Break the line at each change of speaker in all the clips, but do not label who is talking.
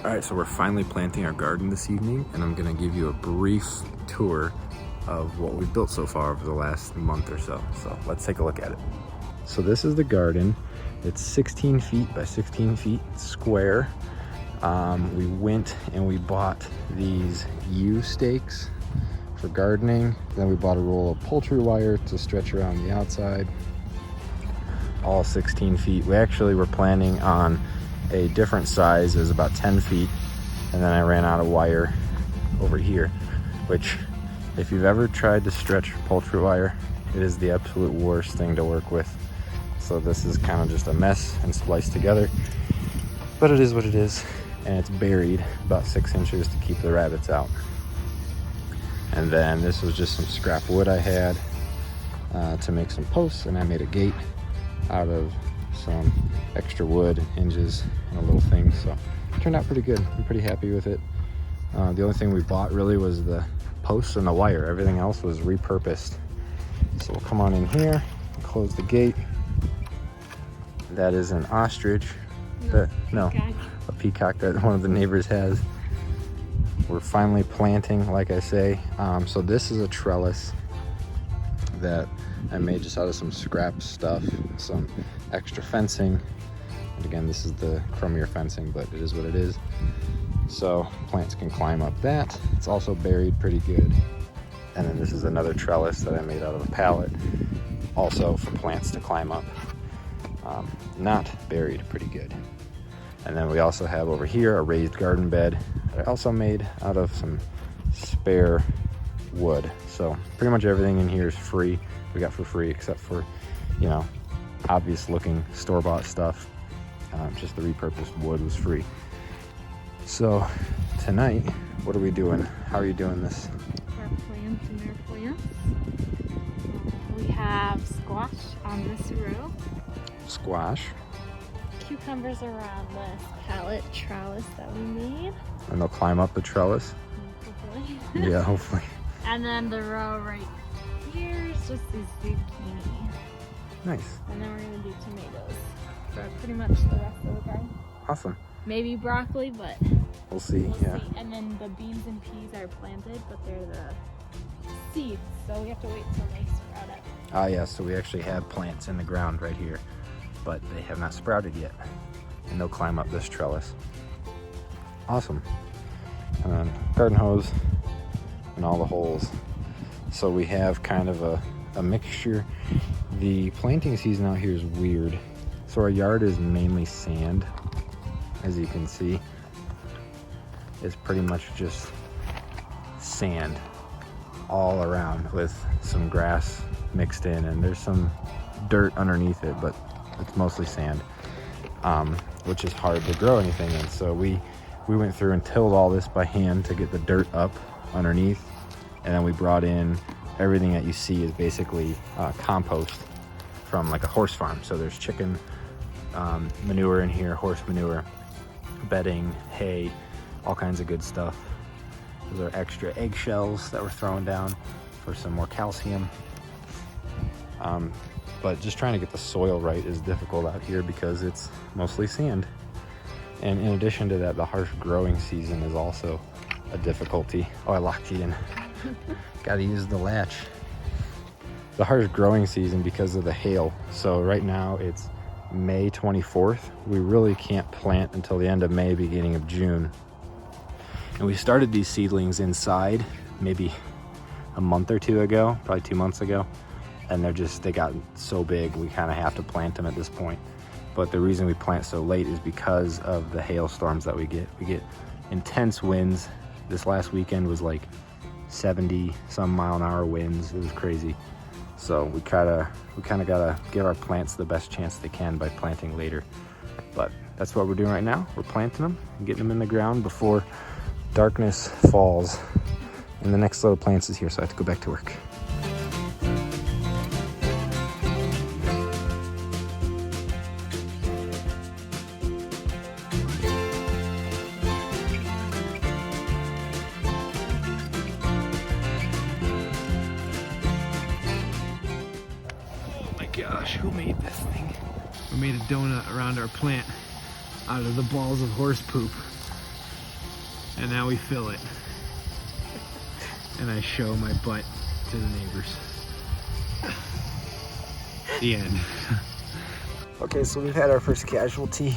All right, so we're finally planting our garden this evening, and I'm gonna give you a brief tour of what we've built so far over the last month or so. So let's take a look at it. So this is the garden. It's 16 feet by 16 feet square. We went and we bought these U stakes for gardening. Then we bought a roll of poultry wire to stretch around the outside. All 16 feet. We actually were planning on a different size. It was about 10 feet. And then I ran out of wire over here, which if you've ever tried to stretch poultry wire, it is the absolute worst thing to work with. So this is kind of just a mess and spliced together, but it is what it is. And it's buried about 6 inches to keep the rabbits out. And then this was just some scrap wood I had to make some posts, and I made a gate out of some extra wood, hinges, and a little thing. So it turned out pretty good. I'm pretty happy with it. The only thing we bought really was the posts and the wire. Everything else was repurposed. So we'll come on in here, close the gate. That is an ostrich. A peacock that one of the neighbors has. We're finally planting, like I say. So this is a trellis that I made just out of some scrap stuff, some extra fencing. And again, this is the chromier fencing, but it is what it is. So plants can climb up that. It's also buried pretty good. And then this is another trellis that I made out of a pallet, also for plants to climb up. Not buried, pretty good. And then we also have over here a raised garden bed that I also made out of some spare wood. So pretty much everything in here is free. We got for free, except for, you know, obvious looking store-bought stuff. Just the repurposed wood was free. So tonight, what are we doing? How are you doing this?
Our plants and our plants. We have squash on this row.
Squash.
Cucumbers around this pallet trellis that we made.
And they'll climb up the trellis.
Hopefully.
Yeah, hopefully.
And then the row right here is just this zucchini.
Nice.
And then we're gonna do tomatoes for pretty much the rest of the garden.
Awesome.
Maybe broccoli, but
we'll see.
We'll
Yeah.
see. And then the beans and peas are planted, but they're the seeds, so we have to wait till they sprout up.
Ah, yeah. So we actually have plants in the ground right here, but they have not sprouted yet, and they'll climb up this trellis. Awesome. And then garden hose and all the holes. So we have kind of a mixture. The planting season out here is weird. So our yard is mainly sand, as you can see. It's pretty much just sand all around with some grass mixed in, and there's some dirt underneath it, but it's mostly sand, which is hard to grow anything in. So we went through and tilled all this by hand to get the dirt up underneath, and then we brought in everything that you see is basically compost from like a horse farm. So there's chicken manure in here, horse manure, bedding, hay, all kinds of good stuff. Those are extra eggshells that were thrown down for some more calcium. But just trying to get the soil right is difficult out here because it's mostly sand. And in addition to that, the harsh growing season is also a difficulty. Oh, I locked you in. Gotta use the latch. The harsh growing season because of the hail. So right now it's May 24th. We really can't plant until the end of May, beginning of June. And we started these seedlings inside maybe a month or two ago, probably 2 months ago. And they got so big, we kind of have to plant them at this point. But the reason we plant so late is because of the hailstorms that we get. We get intense winds. This last weekend was like 70 some mile an hour winds. It was crazy. So we kind of gotta give our plants the best chance they can by planting later. But that's what we're doing right now. We're planting them and getting them in the ground before darkness falls. And the next load of plants is here, so I have to go back to work. Gosh, who made this thing? We made a donut around our plant out of the balls of horse poop. And now we fill it. And I show my butt to the neighbors. The end. Okay, so we've had our first casualty.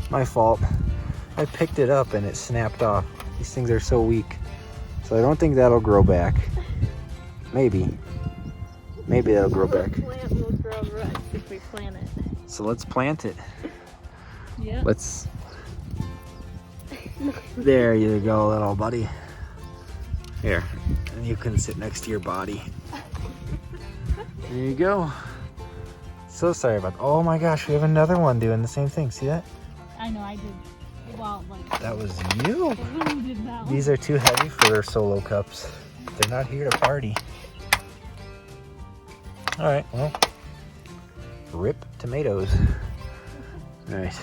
My fault. I picked it up and it snapped off. These things are so weak. So I don't think that'll grow back. Maybe. Maybe that'll grow back.
The plant will grow roots if we plant it.
So let's plant it.
Yeah.
Let's... There you go, little buddy. Here. And you can sit next to your body. There you go. So sorry about that. Oh my gosh, we have another one doing the same thing. See that?
I know, I did. Well, like...
That was you.
The wind did that one.
These are too heavy for their solo cups. They're not here to party. All right, well, rip tomatoes. All right.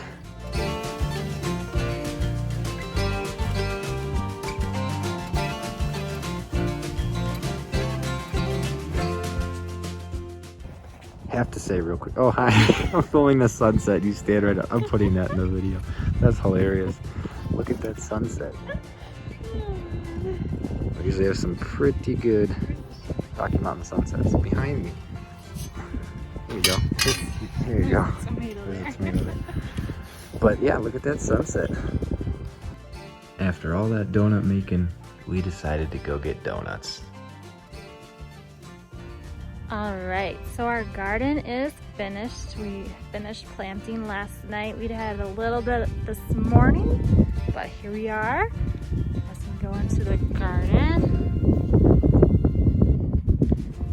Have to say real quick. Oh, hi. I'm filming the sunset. You stand right up. I'm putting that in the video. That's hilarious. Look at that sunset. I usually have some pretty good Rocky Mountain sunsets behind me. There you go. There you go. There's a tomato there. But yeah, look at that sunset. After all that donut making, we decided to go get donuts.
All right, so our garden is finished. We finished planting last night. We had a little bit this morning, but here we are. As we go into the garden.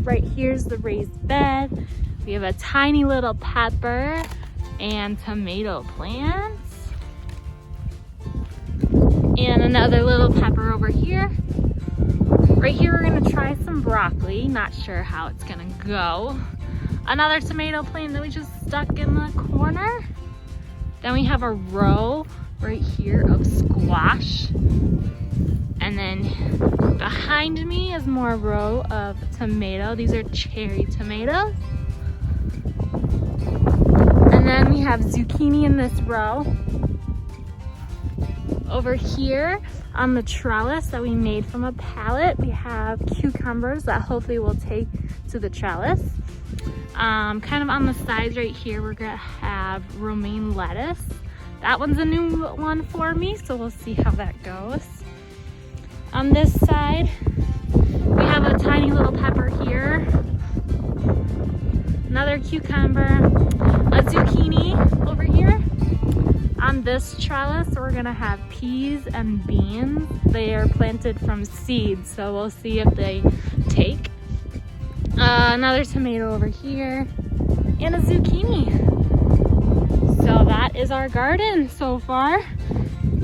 Right here's the raised bed. We have a tiny little pepper and tomato plants. And another little pepper over here. Right here, we're gonna try some broccoli. Not sure how it's gonna go. Another tomato plant that we just stuck in the corner. Then we have a row right here of squash. And then behind me is more row of tomato. These are cherry tomatoes. And then we have zucchini in this row. Over here on the trellis that we made from a pallet, we have cucumbers that hopefully we'll take to the trellis. Kind of on the sides right here, we're gonna have romaine lettuce. That one's a new one for me, so we'll see how that goes. On this side, we have a tiny little pepper here, another cucumber, a zucchini over here. On this trellis, we're gonna have peas and beans. They are planted from seeds, so we'll see if they take. Another tomato over here, and a zucchini. So that is our garden so far.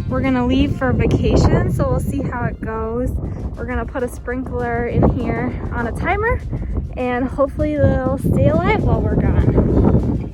We're gonna leave for vacation, so we'll see how it goes. We're gonna put a sprinkler in here on a timer, and hopefully they'll stay alive while we're gone.